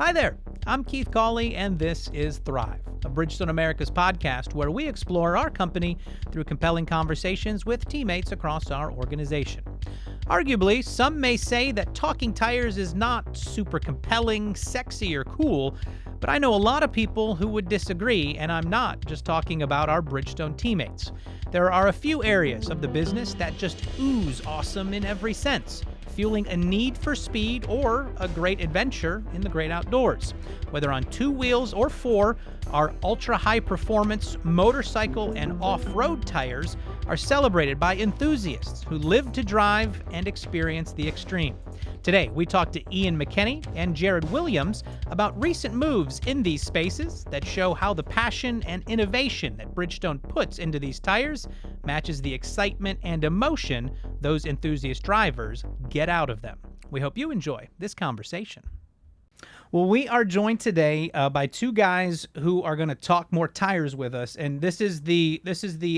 Hi there, I'm Keith Cawley, and this is Thrive, a Bridgestone America's podcast where we explore our company through compelling conversations with teammates across our organization. Arguably, some may say that talking tires is not super compelling, sexy, or cool, but I know a lot of people who would disagree, and I'm not just talking about our Bridgestone teammates. There are a few areas of the business that just ooze awesome in every sense, fueling a need for speed or a great adventure in the great outdoors. Whether on two wheels or four, our ultra-high performance motorcycle and off-road tires are celebrated by enthusiasts who live to drive and experience the extreme. Today, we talk to Ian McKenney and Jared Williams about recent moves in these spaces that show how the passion and innovation that Bridgestone puts into these tires matches the excitement and emotion those enthusiast drivers get out of them. We hope you enjoy this conversation. Well, we are joined today by two guys who are going to talk more tires with us, and this is the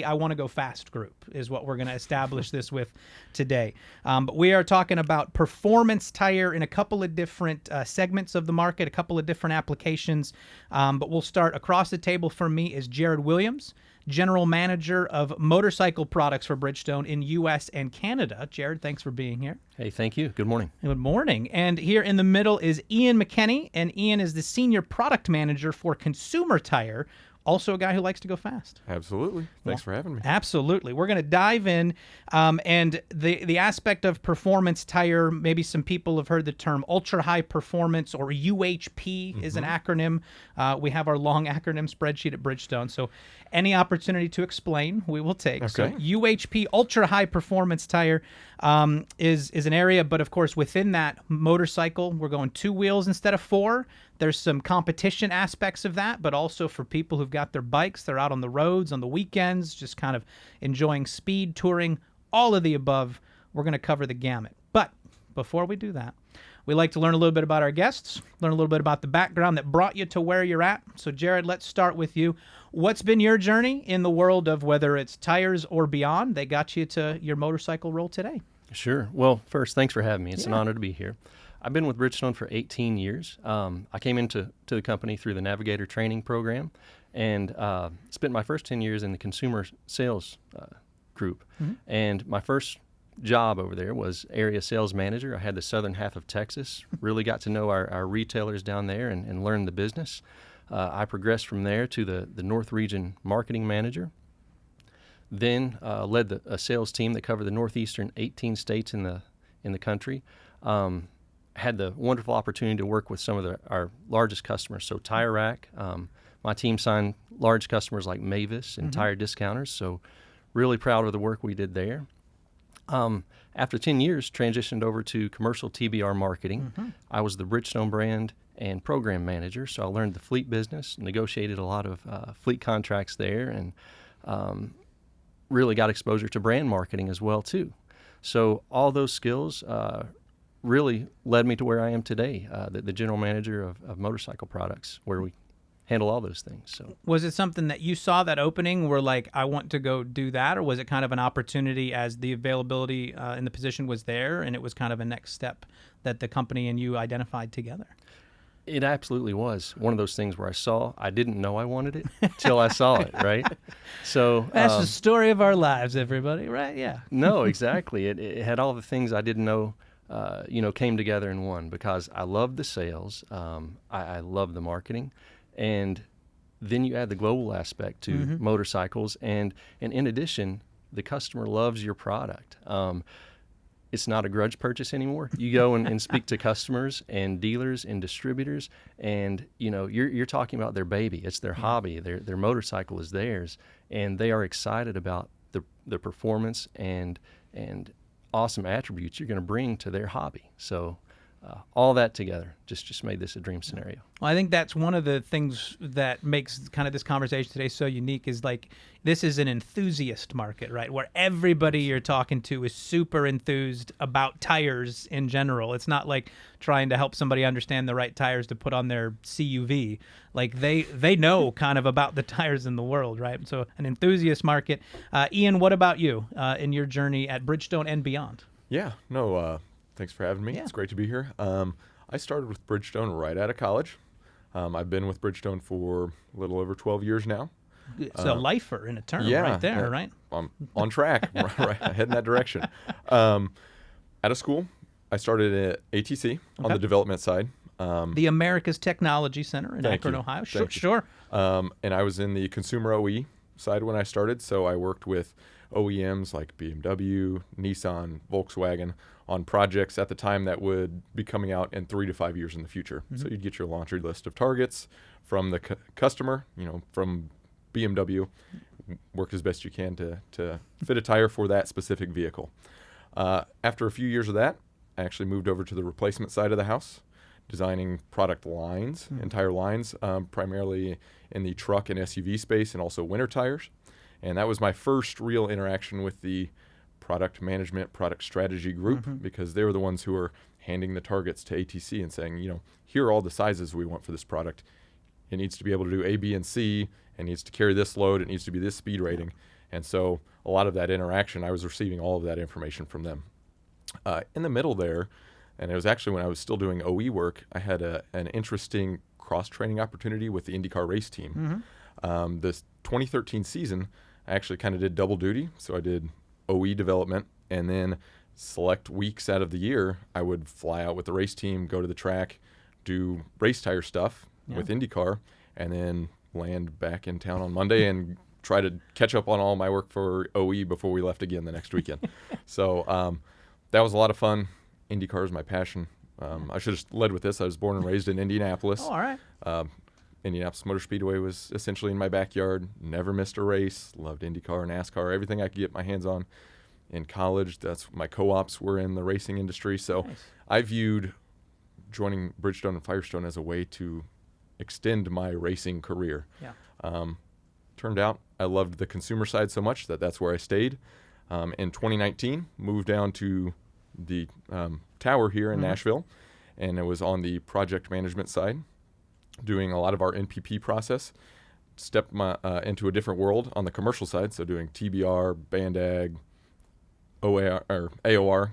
I Want to Go Fast group is what we're going to establish this with today. But we are talking about performance tire in a couple of different segments of the market, a couple of different applications. But we'll start across the table. From me is Jared Williams, General Manager of Motorcycle Products for Bridgestone in U.S. and Canada. Jared, thanks for being here. Hey, thank you. Good morning. Good morning. And here in the middle is Ian McKenney, and Ian is the Senior Product Manager for Consumer Tire, also a guy who likes to go fast. Absolutely. Thanks for having me. Absolutely. We're going to dive in, and the aspect of performance tire, maybe some people have heard the term ultra-high performance, or UHP is an acronym. We have our long acronym spreadsheet at Bridgestone, so any opportunity to explain, we will take. Okay. So UHP, ultra-high performance tire, is an area, but of course within that motorcycle, we're going two wheels instead of four. There's some competition aspects of that, but also for people who've got their bikes, they're out on the roads on the weekends, just kind of enjoying speed, touring, all of the above. We're going to cover the gamut. But before we do that, we like to learn a little bit about our guests, learn a little bit about the background that brought you to where you're at. So Jared, let's start with you. What's been your journey in the world of whether it's tires or beyond that got you to your motorcycle role today? Sure. Well, first, thanks for having me. It's an honor to be here. I've been with Bridgestone for 18 years. I came into the company through the Navigator training program and spent my first 10 years in the consumer sales group. And my first job over there was area sales manager. I had the southern half of Texas, really got to know our retailers down there and learn the business. I progressed from there to the North Region marketing manager. Then led a sales team that covered the northeastern 18 states in the country. Had the wonderful opportunity to work with some of our largest customers. So Tire Rack, my team signed large customers like Mavis and Tire Discounters. So really proud of the work we did there. After 10 years, transitioned over to commercial TBR marketing. I was the Bridgestone brand and program manager. So I learned the fleet business, negotiated a lot of fleet contracts there, and really got exposure to brand marketing as well too. So all those skills really led me to where I am today, the general manager of motorcycle products, where we handle all those things. So, was it something that you saw that opening where like, I want to go do that, or was it kind of an opportunity as the availability in the position was there and it was kind of a next step that the company and you identified together? It absolutely was one of those things where I didn't know I wanted it till I saw it, right? So that's the story of our lives, everybody, right? Yeah. No, exactly. It had all the things I didn't know came together in one, because I love the sales, I love the marketing, and then you add the global aspect to motorcycles, and in addition, the customer loves your product. It's not a grudge purchase anymore. You go and speak to customers and dealers and distributors, and you're talking about their baby. It's their hobby. Their motorcycle is theirs, and they are excited about the performance and awesome attributes you're going to bring to their hobby. So all that together just made this a dream scenario. Well, I think that's one of the things that makes kind of this conversation today so unique, is like, this is an enthusiast market, right? Where everybody you're talking to is super enthused about tires in general. It's not like trying to help somebody understand the right tires to put on their CUV. Like they know kind of about the tires in the world, right? So an enthusiast market. Ian, what about you in your journey at Bridgestone and beyond? Yeah, no, thanks for having me. Yeah. It's great to be here. I started with Bridgestone right out of college. I've been with Bridgestone for a little over 12 years now. It's a lifer in a term Yeah, right there, right? I'm on track, right, heading that direction. Out of school, I started at ATC on the development side. The America's Technology Center in Akron, Ohio. Sure. And I was in the consumer OE side when I started, so I worked with OEMs like BMW, Nissan, Volkswagen on projects at the time that would be coming out in 3 to 5 years in the future. So you'd get your laundry list of targets from the customer, from BMW, work as best you can to fit a tire for that specific vehicle. After a few years of that, I actually moved over to the replacement side of the house, designing product lines, entire lines, primarily in the truck and SUV space and also winter tires. And that was my first real interaction with the product management, product strategy group, because they were the ones who were handing the targets to ATC and saying, here are all the sizes we want for this product. It needs to be able to do A, B, and C. It needs to carry this load. It needs to be this speed rating. And so a lot of that interaction, I was receiving all of that information from them. In the middle there, and it was actually when I was still doing OE work, I had an interesting cross-training opportunity with the IndyCar race team. This 2013 season, I actually kind of did double duty. So I did OE development, and then select weeks out of the year, I would fly out with the race team, go to the track, do race tire stuff with IndyCar, and then land back in town on Monday and try to catch up on all my work for OE before we left again the next weekend. So that was a lot of fun. IndyCar is my passion. I should have led with this. I was born and raised in Indianapolis. Oh, all right. Indianapolis Motor Speedway was essentially in my backyard. Never missed a race. Loved IndyCar, NASCAR, everything I could get my hands on. In college, that's my co-ops were in the racing industry. So I viewed joining Bridgestone and Firestone as a way to extend my racing career. Turned out I loved the consumer side so much that that's where I stayed. In 2019, moved down to the tower here in Nashville, and it was on the project management side, doing a lot of our NPP process. Stepped into a different world on the commercial side, so doing TBR, BandAg, AOR,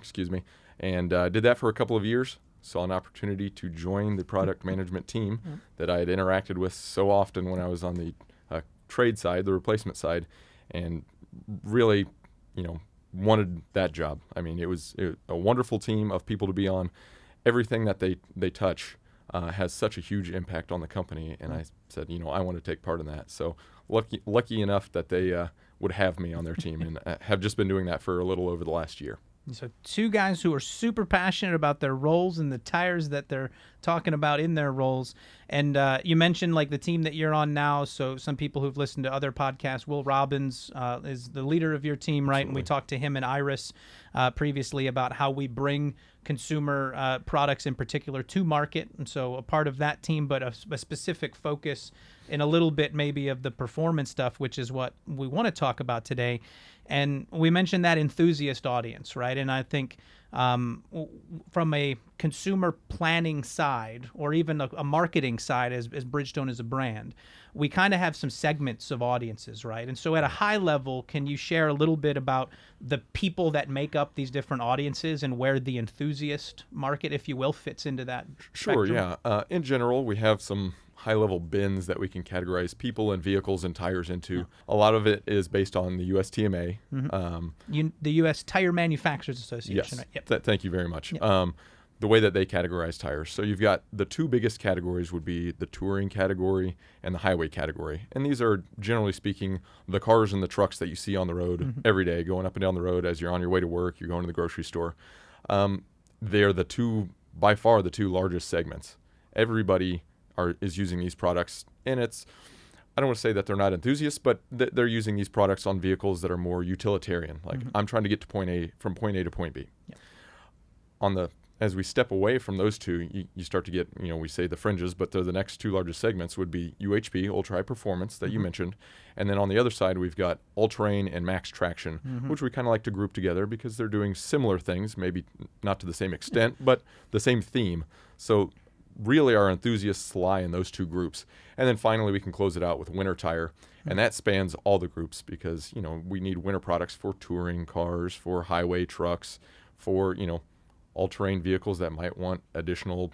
and did that for a couple of years. Saw an opportunity to join the product management team that I had interacted with so often when I was on the trade side, the replacement side, and really, wanted that job. I mean, it was a wonderful team of people to be on. Everything that they touch has such a huge impact on the company, and I said, I want to take part in that. So lucky enough that they would have me on their team, and have just been doing that for a little over the last year. So two guys who are super passionate about their roles and the tires that they're talking about in their roles. And you mentioned like the team that you're on now. So some people who've listened to other podcasts, Will Robbins is the leader of your team, right? Absolutely. And we talked to him and Iris previously about how we bring consumer products in particular to market. And so a part of that team, but a specific focus in a little bit maybe of the performance stuff, which is what we want to talk about today. And we mentioned that enthusiast audience, right? And I think from a consumer planning side, or even a marketing side, as Bridgestone is a brand, we kind of have some segments of audiences, right? And so at a high level, can you share a little bit about the people that make up these different audiences and where the enthusiast market, if you will, fits into that Sure, spectrum? yeah. In general, we have some high-level bins that we can categorize people and vehicles and tires into. Yeah. A lot of it is based on the USTMA. The U.S. Tire Manufacturers Association. Yes, right? Yep. Thank you very much. Yep. The way that they categorize tires. So you've got the two biggest categories would be the touring category and the highway category. And these are, generally speaking, the cars and the trucks that you see on the road every day, going up and down the road as you're on your way to work, you're going to the grocery store. They're by far the two largest segments. Everybody is using these products, and I don't want to say that they're not enthusiasts, but they're using these products on vehicles that are more utilitarian. Like I'm trying to get to point A to point B. Yeah. As we step away from those two, you start to get, we say the fringes, but the next two largest segments would be UHP, Ultra High Performance, that you mentioned. And then on the other side, we've got All-Terrain and Max Traction, which we kind of like to group together because they're doing similar things, maybe not to the same extent, but the same theme. So really our enthusiasts lie in those two groups. And then finally, we can close it out with winter tire. And that spans all the groups because, we need winter products for touring cars, for highway trucks, for, all-terrain vehicles that might want additional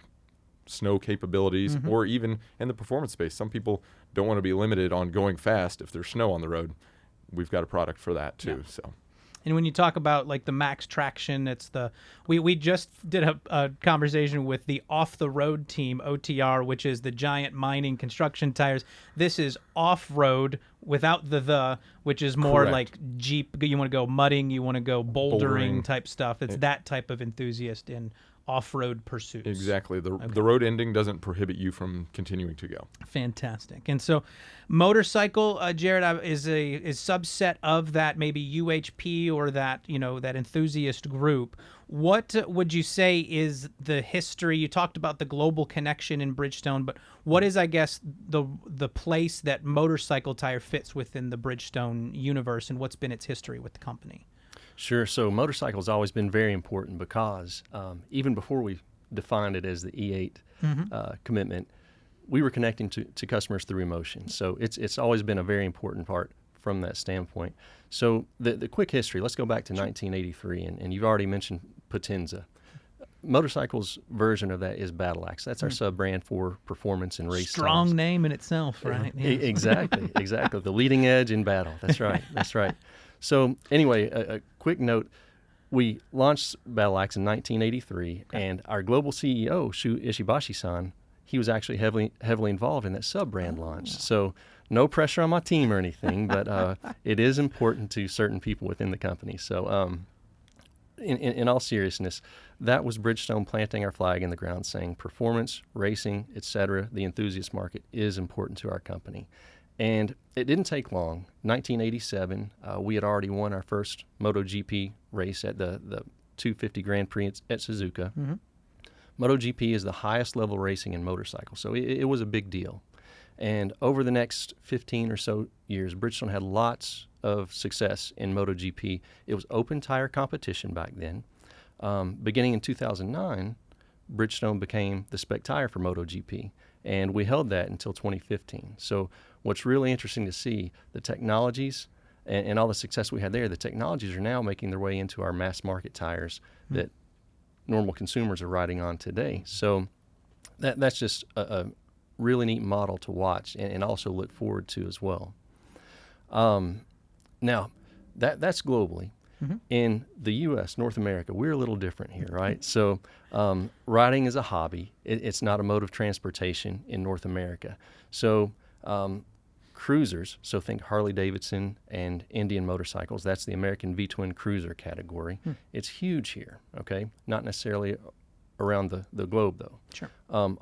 snow capabilities, or even in the performance space. Some people don't want to be limited on going fast if there's snow on the road. We've got a product for that too. Yeah. So. And when you talk about like the max traction, it's we just did a conversation with the off the road team, OTR, which is the giant mining construction tires. This is off road without the which is more Correct. like Jeep. You want to go mudding, you want to go bouldering type stuff. It's that type of enthusiast in off-road pursuits. Exactly. The road ending doesn't prohibit you from continuing to go. Fantastic. And so motorcycle, Jared, is a subset of that, maybe UHP or that, that enthusiast group. What would you say is the history? You talked about the global connection in Bridgestone, but what is, I guess, the place that motorcycle tire fits within the Bridgestone universe, and what's been its history with the company? Sure. So motorcycle's always been very important because even before we defined it as the E8 commitment, we were connecting to customers through emotion. So it's always been a very important part from that standpoint. So the quick history, let's go back to 1983, and you've already mentioned Potenza. Motorcycle's version of that is Battle Axe. That's our sub-brand for performance and race Strong tires. name in itself, right? Yeah. Exactly. The leading edge in battle. That's right. So anyway, a quick note. We launched Battle Axe in 1983, and our global CEO, Shu Ishibashi-san, he was actually heavily involved in that sub-brand launch. So no pressure on my team or anything, but it is important to certain people within the company. So in all seriousness, that was Bridgestone planting our flag in the ground saying performance, racing, etc., the enthusiast market is important to our company. And it didn't take long. 1987, we had already won our first MotoGP race at the 250 Grand Prix at Suzuka. MotoGP is the highest level racing in motorcycles, so it was a big deal. And over the next 15 or so years, Bridgestone had lots of success in MotoGP. It was open tire competition back then. Beginning in 2009, Bridgestone became the spec tire for MotoGP, and we held that until 2015. So what's really interesting to see, the technologies and all the success we had there, the technologies are now making their way into our mass market tires that normal consumers are riding on today. So that's just a really neat model to watch and also look forward to as well. Now, that's globally. In the U.S., North America, we're a little different here, right? So riding is a hobby. It's not a mode of transportation in North America. So cruisers, so think Harley-Davidson and Indian motorcycles. That's the American V-twin cruiser category. It's huge here, okay? Not necessarily around the globe, though. Sure.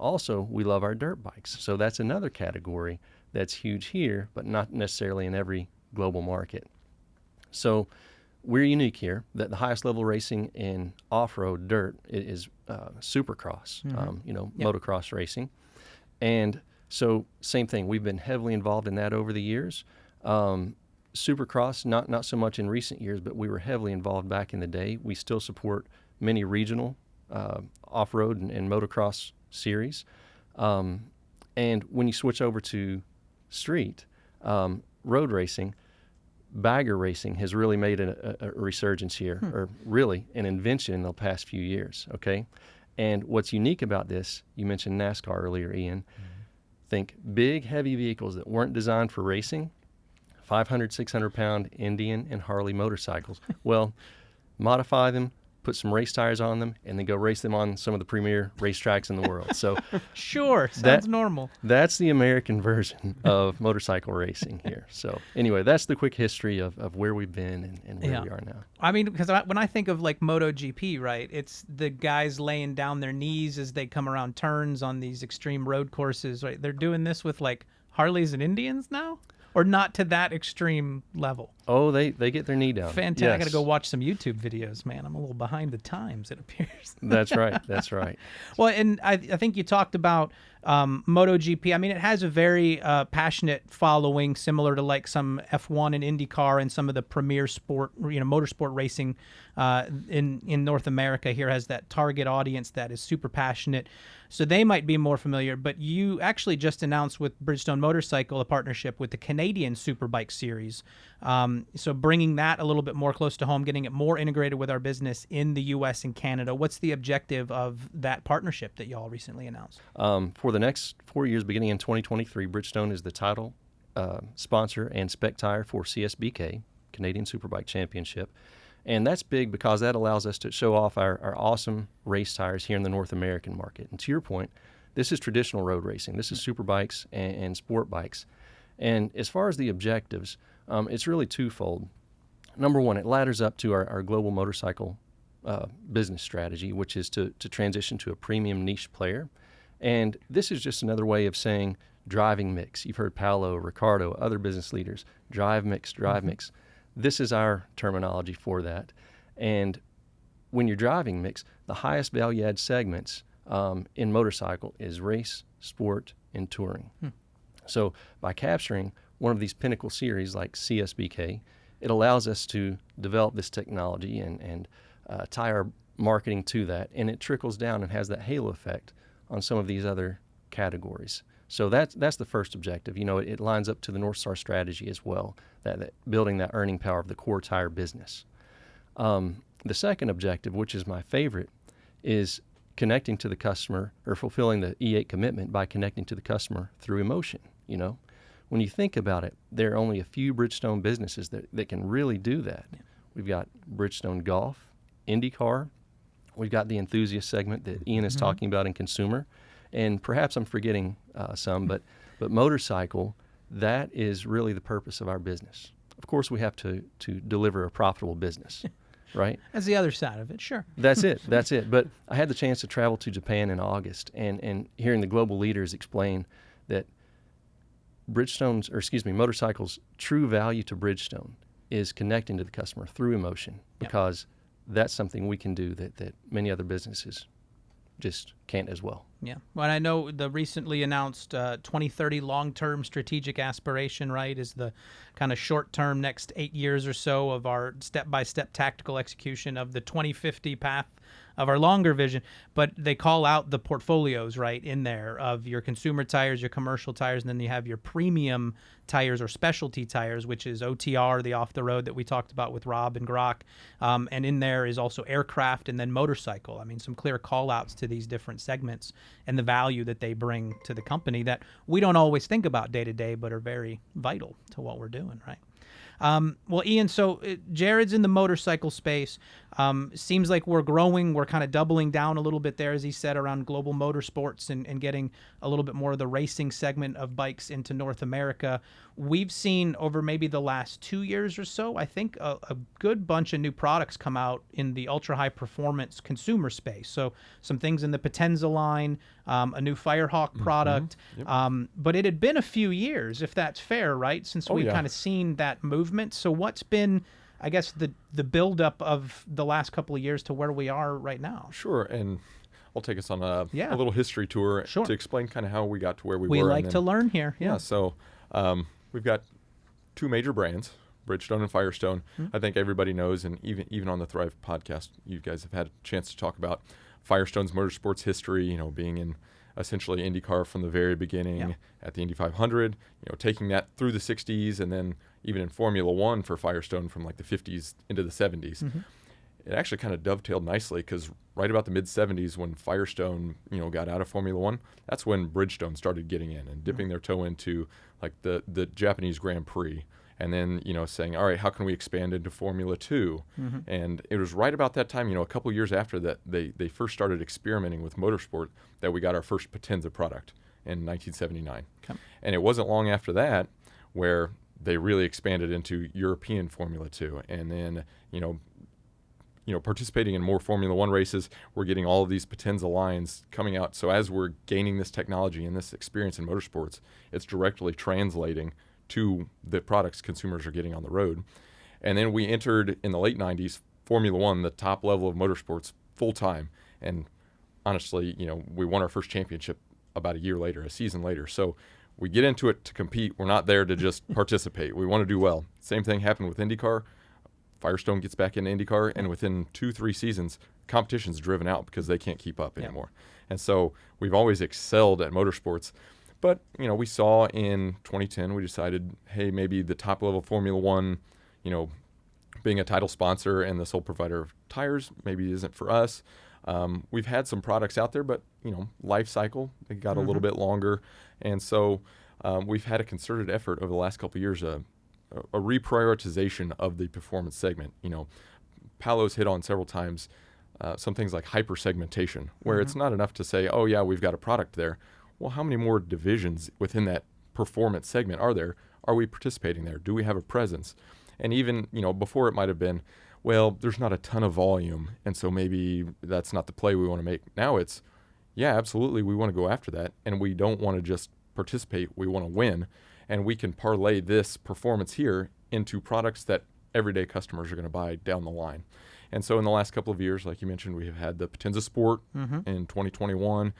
Also, we love our dirt bikes. So that's another category that's huge here, but not necessarily in every global market. So we're unique here that the highest level racing in off-road dirt is supercross, motocross racing. And so same thing, we've been heavily involved in that over the years. Supercross, not so much in recent years, but we were heavily involved back in the day. We still support many regional off-road and motocross series. And when you switch over to street road racing, bagger racing has really made a resurgence here, or really an invention in the past few years, okay? And what's unique about this, you mentioned NASCAR earlier, Ian. Think big, heavy vehicles that weren't designed for racing, 500, 600-pound Indian and Harley motorcycles. Well, modify them, put some race tires on them, and then go race them on some of the premier racetracks in the world. So sure, sounds normal. That's the American version of motorcycle racing here. So anyway, that's the quick history of where we've been and where we are now. I mean, because when I think of like MotoGP, right, it's the guys laying down their knees as they come around turns on these extreme road courses, right? They're doing this with like Harleys and Indians now? Or not to that extreme level? Oh, they get their knee down. Fantastic. Yes. I got to go watch some YouTube videos, man. I'm a little behind the times, it appears. That's right. Well, and I think you talked about MotoGP. I mean, it has a very passionate following, similar to like some F1 and IndyCar and some of the premier sport, motorsport racing in North America here has that target audience that is super passionate. So they might be more familiar, but you actually just announced with Bridgestone Motorcycle a partnership with the Canadian Superbike Series. So bringing that a little bit more close to home, getting it more integrated with our business in the U.S. and Canada. What's the objective of that partnership that y'all recently announced? For the next 4 years, beginning in 2023, Bridgestone is the title sponsor and spec tire for CSBK, Canadian Superbike Championship. And that's big because that allows us to show off our awesome race tires here in the North American market. And to your point, this is traditional road racing. This is superbikes and sport bikes. And as far as the objectives, it's really twofold. Number one, it ladders up to our global motorcycle business strategy, which is to transition to a premium niche player. And this is just another way of saying driving mix. You've heard Paolo, Ricardo, other business leaders, drive mix. This is our terminology for that. And when you're driving mix, the highest value add segments in motorcycle is race, sport, and touring. So by capturing one of these pinnacle series like CSBK, it allows us to develop this technology and tie our marketing to that, and it trickles down and has that halo effect on some of these other categories. So that's the first objective. You know, it lines up to the North Star strategy as well, that building that earning power of the core tire business. The second objective, which is my favorite, is connecting to the customer or fulfilling the E8 commitment by connecting to the customer through emotion. You know, when you think about it, there are only a few Bridgestone businesses that can really do that. Yeah. We've got Bridgestone Golf, IndyCar, we've got the enthusiast segment that Ian is talking about in consumer, and perhaps I'm forgetting some, but motorcycle, that is really the purpose of our business. Of course, we have to deliver a profitable business, right? That's the other side of it, sure. That's it. But I had the chance to travel to Japan in August, and hearing the global leaders explain that motorcycles' true value to Bridgestone is connecting to the customer through emotion, because that's something we can do that many other businesses just can't as well. Yeah. Well, I know the recently announced 2030 long-term strategic aspiration, right, is the kind of short-term next 8 years or so of our step-by-step tactical execution of the 2050 path of our longer vision. But they call out the portfolios, right, in there of your consumer tires, your commercial tires, and then you have your premium tires or specialty tires, which is OTR, the off-the-road that we talked about with Rob and Grok. And in there is also aircraft and then motorcycle. I mean, some clear call-outs to these different segments and the value that they bring to the company that we don't always think about day to day, but are very vital to what we're doing, right? Well, Ian, so Jared's in the motorcycle space. Seems like we're growing. We're kind of doubling down a little bit there, as he said, around global motorsports and getting a little bit more of the racing segment of bikes into North America. We've seen over maybe the last 2 years or so, I think, a good bunch of new products come out in the ultra-high performance consumer space. So some things in the Potenza line, a new Firehawk product. But it had been a few years, if that's fair, right, since we've kind of seen that movement. So what's been, I guess, the buildup of the last couple of years to where we are right now? Sure, and I'll take us on a little history tour to explain kind of how we got to where we were. We like to learn here. Yeah, so we've got two major brands, Bridgestone and Firestone. I think everybody knows, and even on the Thrive podcast, you guys have had a chance to talk about Firestone's motorsports history, you know, being in essentially IndyCar from the very beginning at the Indy 500, you know, taking that through the 60s and then even in Formula One for Firestone from like the 50s into the 70s. It actually kind of dovetailed nicely because right about the mid-70s when Firestone, you know, got out of Formula One, that's when Bridgestone started getting in and dipping their toe into like the Japanese Grand Prix. And then, you know, saying, all right, how can we expand into Formula 2? And it was right about that time, you know, a couple years after that, they first started experimenting with motorsport that we got our first Potenza product in 1979. And it wasn't long after that where they really expanded into European Formula 2. And then, you know, participating in more Formula 1 races, we're getting all of these Potenza lines coming out. So as we're gaining this technology and this experience in motorsports, it's directly translating to the products consumers are getting on the road. And then we entered in the late 90s, Formula One, the top level of motorsports, full time. And honestly, you know, we won our first championship about a season later. So we get into it to compete. We're not there to just participate. We want to do well. Same thing happened with IndyCar. Firestone gets back into IndyCar, and within 2-3 seasons, competition's driven out because they can't keep up anymore. And so we've always excelled at motorsports. But, we saw in 2010, we decided, hey, maybe the top level Formula One, being a title sponsor and the sole provider of tires maybe isn't for us. We've had some products out there, but, life cycle, they got a little bit longer. And so we've had a concerted effort over the last couple of years, a reprioritization of the performance segment. Paolo's hit on several times some things like hyper-segmentation, where it's not enough to say, oh, yeah, we've got a product there. Well, how many more divisions within that performance segment are there? Are we participating there? Do we have a presence? And even, before it might have been, well, there's not a ton of volume, and so maybe that's not the play we want to make. Now it's, yeah, absolutely, we want to go after that, and we don't want to just participate, we want to win, and we can parlay this performance here into products that everyday customers are going to buy down the line. And so in the last couple of years, like you mentioned, we have had the Potenza Sport in 2021.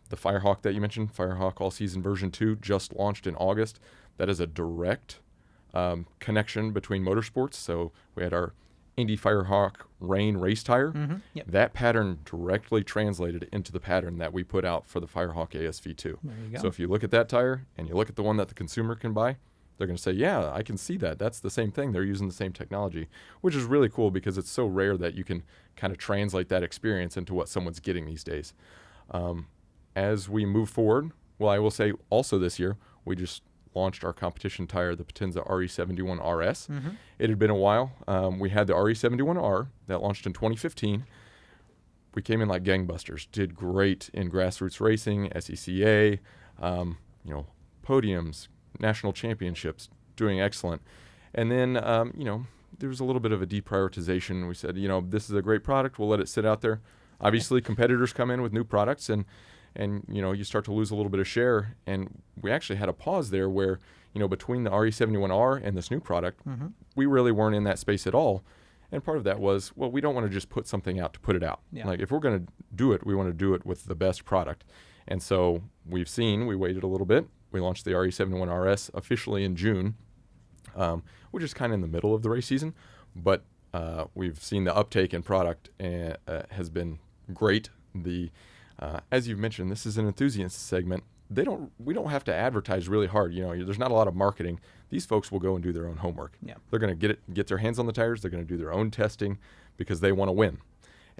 The Firehawk that you mentioned, Firehawk All-Season version 2, just launched in August. That is a direct connection between motorsports. So we had our Indy Firehawk Rain race tire. That pattern directly translated into the pattern that we put out for the Firehawk ASV2. There you go. So if you look at that tire and you look at the one that the consumer can buy, they're going to say, yeah, I can see that. That's the same thing. They're using the same technology, which is really cool because it's so rare that you can kind of translate that experience into what someone's getting these days. As we move forward, well, I will say also this year, we just launched our competition tire, the Potenza RE71 RS. It had been a while. We had the RE71R that launched in 2015. We came in like gangbusters, did great in grassroots racing, SECA, podiums, national championships, doing excellent. And then, there was a little bit of a deprioritization. We said, this is a great product. We'll let it sit out there. Obviously, competitors come in with new products, and you start to lose a little bit of share. And we actually had a pause there where, between the RE71R and this new product, we really weren't in that space at all. And part of that was, well, we don't want to just put something out to put it out. Like, if we're going to do it, we want to do it with the best product. And so we waited a little bit. We launched the RE71 RS officially in June, which is kind of in the middle of the race season. But we've seen the uptake in product has been great. As you've mentioned, this is an enthusiast segment. We don't have to advertise really hard. There's not a lot of marketing. These folks will go and do their own homework. They're going to get their hands on the tires. They're going to do their own testing because they want to win.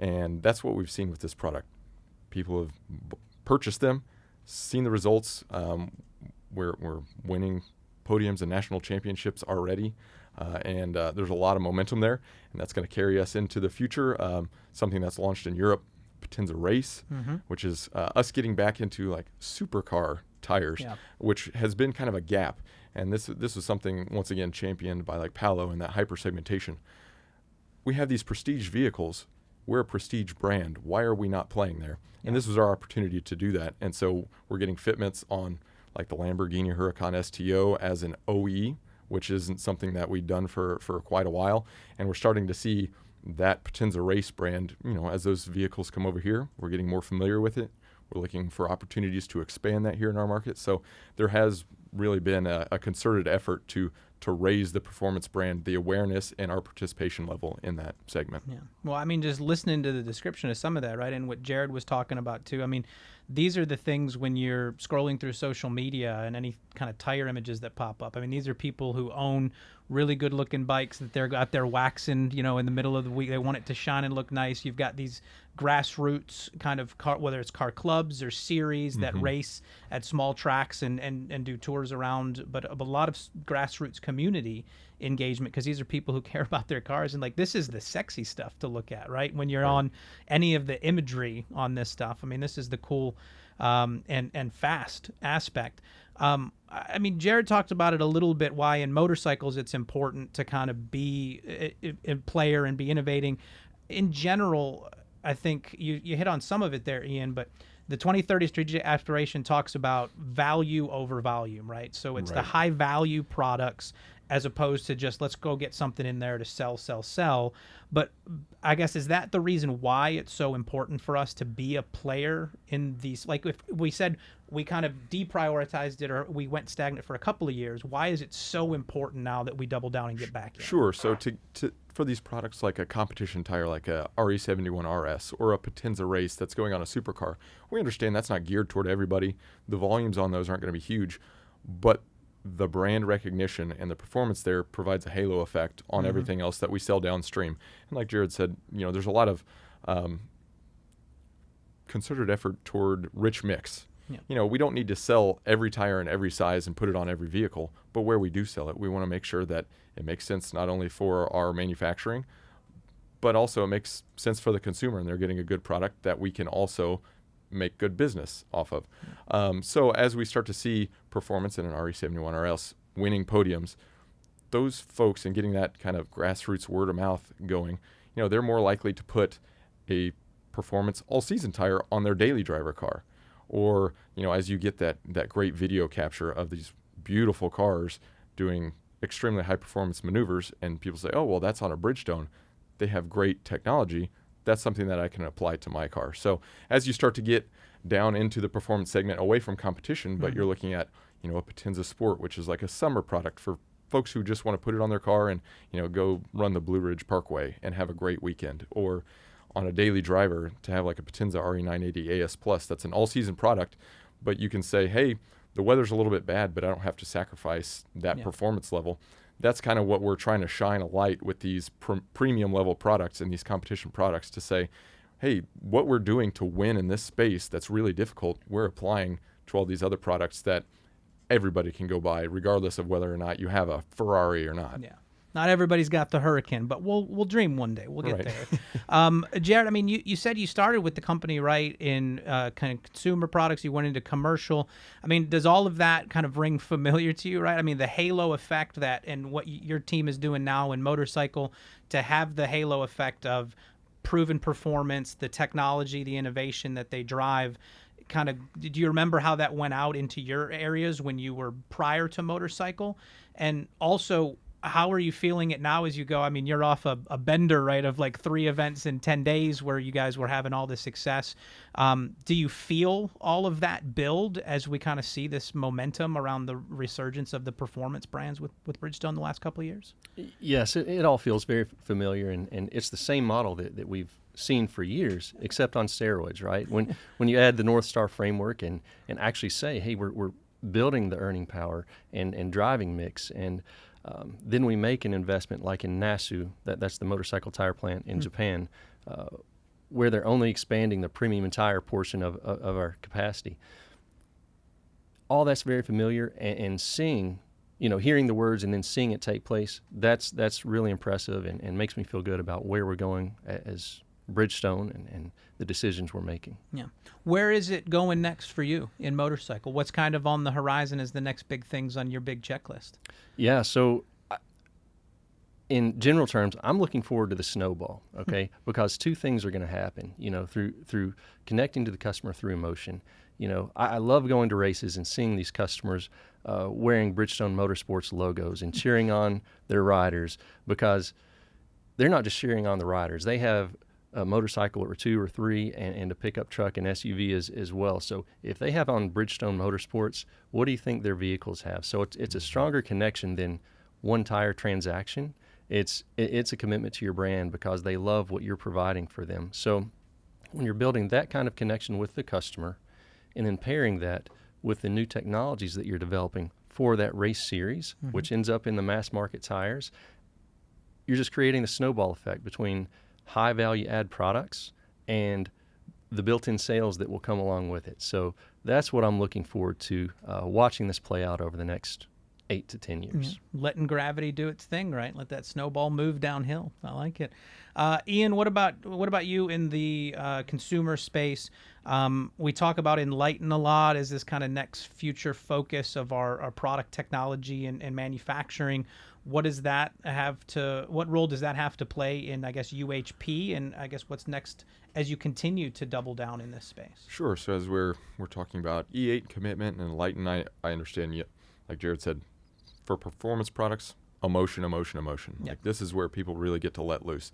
And that's what we've seen with this product. People have purchased them, seen the results. We're winning podiums and national championships already. And there's a lot of momentum there, and that's going to carry us into the future. Something that's launched in Europe, Potenza Race, which is us getting back into like supercar tires, which has been kind of a gap. And this was something, once again, championed by like Paolo and that hyper segmentation. We have these prestige vehicles. We're a prestige brand. Why are we not playing there? And this was our opportunity to do that. And so we're getting fitments on like the Lamborghini Huracan STO as an OE, which isn't something that we've done for quite a while. And we're starting to see that Potenza Race brand, as those vehicles come over here, we're getting more familiar with it. We're looking for opportunities to expand that here in our market. So there has really been a concerted effort to raise the performance brand, the awareness, and our participation level in that segment. Yeah. Well, I mean, just listening to the description of some of that, right, and what Jared was talking about too. I mean, these are the things when you're scrolling through social media and any kind of tire images that pop up. I mean, these are people who own really good-looking bikes that they're out there waxing, in the middle of the week. They want it to shine and look nice. You've got these grassroots kind of car, whether it's car clubs or series that race at small tracks and do tours around, but a lot of grassroots community engagement, because these are people who care about their cars, and like this is the sexy stuff to look at, right? When you're on any of the imagery on this stuff. I mean, this is the cool and fast aspect. I mean, Jared talked about it a little bit, why in motorcycles it's important to kind of be a player and be innovating. In general, I think you hit on some of it there, Ian, but the 2030 strategic aspiration talks about value over volume, right? So it's the high value products as opposed to just let's go get something in there to sell. But I guess, is that the reason why it's so important for us to be a player in these? Like, if we said we kind of deprioritized it or we went stagnant for a couple of years, why is it so important now that we double down and get back in? Sure. So for these products like a competition tire, like a RE71 RS or a Potenza race that's going on a supercar, we understand that's not geared toward everybody. The volumes on those aren't going to be huge, but the brand recognition and the performance there provides a halo effect on everything else that we sell downstream. And like Jared said, there's a lot of concerted effort toward rich mix. Yeah. We don't need to sell every tire in every size and put it on every vehicle, but where we do sell it, we want to make sure that it makes sense not only for our manufacturing, but also it makes sense for the consumer, and they're getting a good product that we can also make good business off of. So as we start to see performance in an RE71 RS winning podiums, those folks, and getting that kind of grassroots word of mouth going, they're more likely to put a performance all-season tire on their daily driver car. Or, as you get that great video capture of these beautiful cars doing extremely high-performance maneuvers, and people say, oh, well, that's on a Bridgestone. They have great technology. That's something that I can apply to my car. So as you start to get down into the performance segment away from competition, but you're looking at, a Potenza Sport, which is like a summer product for folks who just want to put it on their car and, go run the Blue Ridge Parkway and have a great weekend. Or on a daily driver to have like a Potenza RE980 AS Plus, that's an all-season product, but you can say, hey, the weather's a little bit bad, but I don't have to sacrifice that performance level. That's kind of what we're trying to shine a light with these premium level products and these competition products, to say, hey, what we're doing to win in this space that's really difficult, we're applying to all these other products that everybody can go buy, regardless of whether or not you have a Ferrari or not. Yeah. Not everybody's got the Hurricane, but we'll dream one day. We'll get there. Jared, I mean, you said you started with the company, right, in kind of consumer products. You went into commercial. I mean, does all of that kind of ring familiar to you, right? I mean, the halo effect and what your team is doing now in motorcycle, to have the halo effect of proven performance, the technology, the innovation that they drive. Kind of, do you remember how that went out into your areas when you were prior to motorcycle? And also, how are you feeling it now as you go? I mean, you're off a bender, right, of like 3 events in 10 days where you guys were having all this success. Do you feel all of that build as we kind of see this momentum around the resurgence of the performance brands with Bridgestone the last couple of years? Yes, it all feels very familiar, and it's the same model that we've seen for years, except on steroids, right? When you add the North Star framework and actually say, hey, we're building the earning power and driving mix, and then we make an investment like in Nasu, that's the motorcycle tire plant in Japan, where they're only expanding the premium tire portion of our capacity. All that's very familiar, and seeing, hearing the words and then seeing it take place, that's really impressive and makes me feel good about where we're going as Bridgestone and the decisions we're making. Yeah. Where is it going next for you in motorcycle? What's kind of on the horizon as the next big things on your big checklist? Yeah, so in general terms, I'm looking forward to the snowball, okay? Because 2 things are going to happen, through connecting to the customer through emotion. I love going to races and seeing these customers wearing Bridgestone Motorsports logos and cheering on their riders, because they're not just cheering on the riders. They have a motorcycle or 2 or 3 and a pickup truck and SUV as well. So if they have on Bridgestone Motorsports, what do you think their vehicles have? So it's a stronger connection than one tire transaction. It's a commitment to your brand because they love what you're providing for them. So when you're building that kind of connection with the customer and then pairing that with the new technologies that you're developing for that race series, which ends up in the mass market tires, you're just creating the snowball effect between high value add products and the built-in sales that will come along with it. So that's what I'm looking forward to, watching this play out over the next 8 to 10 years. Letting gravity do its thing, right? Let that snowball move downhill. I like it. Ian, what about you in the consumer space? We talk about Enlighten a lot as this kind of next future focus of our product technology and manufacturing. What role does that have to play in, I guess, UHP, and I guess what's next as you continue to double down in this space? Sure. So as we're talking about E8 commitment and Enlighten, I understand, like Jared said, for performance products, emotion. Like this is where people really get to let loose.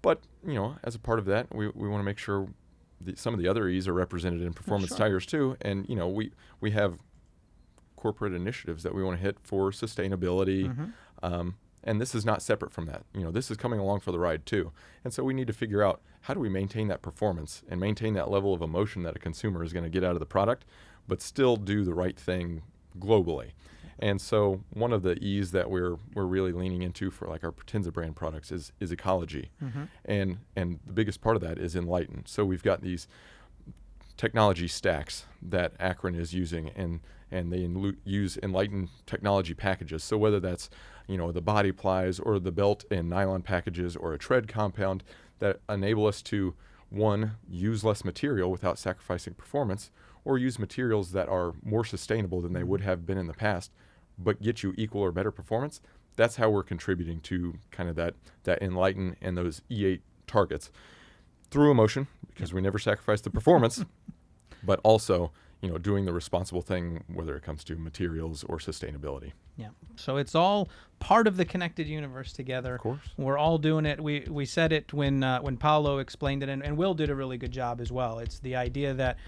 But, as a part of that, we want to make sure some of the other E's are represented in performance tires too. And, we have corporate initiatives that we want to hit for sustainability. And this is not separate from that. This is coming along for the ride too. And so we need to figure out, how do we maintain that performance and maintain that level of emotion that a consumer is going to get out of the product, but still do the right thing globally. And so one of the E's that we're really leaning into for like our Potenza brand products is ecology. And the biggest part of that is Enlighten. So we've got these technology stacks that Akron is using, and they use Enlighten technology packages. So whether that's the body plies or the belt and nylon packages or a tread compound that enable us to, one, use less material without sacrificing performance, or use materials that are more sustainable than they would have been in the past, but get you equal or better performance. That's how we're contributing to kind of that Enlighten and those E8 targets through emotion, because we never sacrifice the performance, but also doing the responsible thing, whether it comes to materials or sustainability. Yeah. So it's all part of the connected universe together. Of course. We're all doing it. We said it when Paolo explained it, and Will did a really good job as well. It's the idea that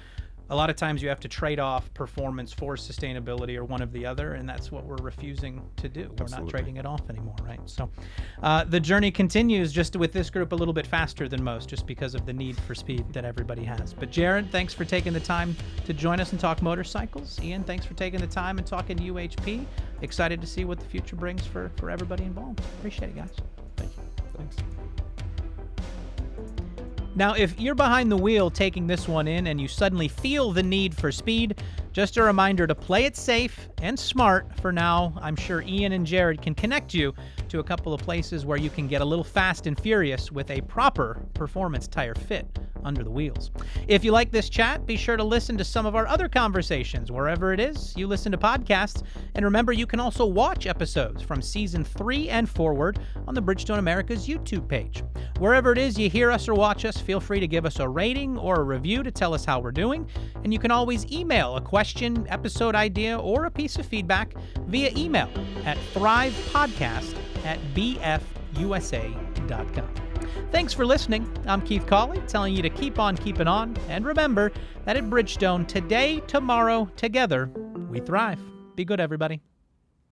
a lot of times you have to trade off performance for sustainability or one of the other, and that's what we're refusing to do. We're not trading it off anymore, right? So the journey continues, just with this group a little bit faster than most, just because of the need for speed that everybody has. But Jared, thanks for taking the time to join us and talk motorcycles. Ian, thanks for taking the time and talking UHP. Excited to see what the future brings for everybody involved. Appreciate it, guys. Thank you. Thanks. Now, if you're behind the wheel taking this one in and you suddenly feel the need for speed, just a reminder to play it safe and smart. For now, I'm sure Ian and Jared can connect you to a couple of places where you can get a little fast and furious with a proper performance tire fit under the wheels. If you like this chat, be sure to listen to some of our other conversations wherever it is you listen to podcasts. And remember, you can also watch episodes from Season 3 and forward on the Bridgestone America's YouTube page. Wherever it is you hear us or watch us, feel free to give us a rating or a review to tell us how we're doing. And you can always email a question, episode idea, or a piece of feedback via email at thrivepodcast@bfusa.com. Thanks for listening. I'm Keith Cawley, telling you to keep on keeping on. And remember that at Bridgestone, today, tomorrow, together, we thrive. Be good, everybody.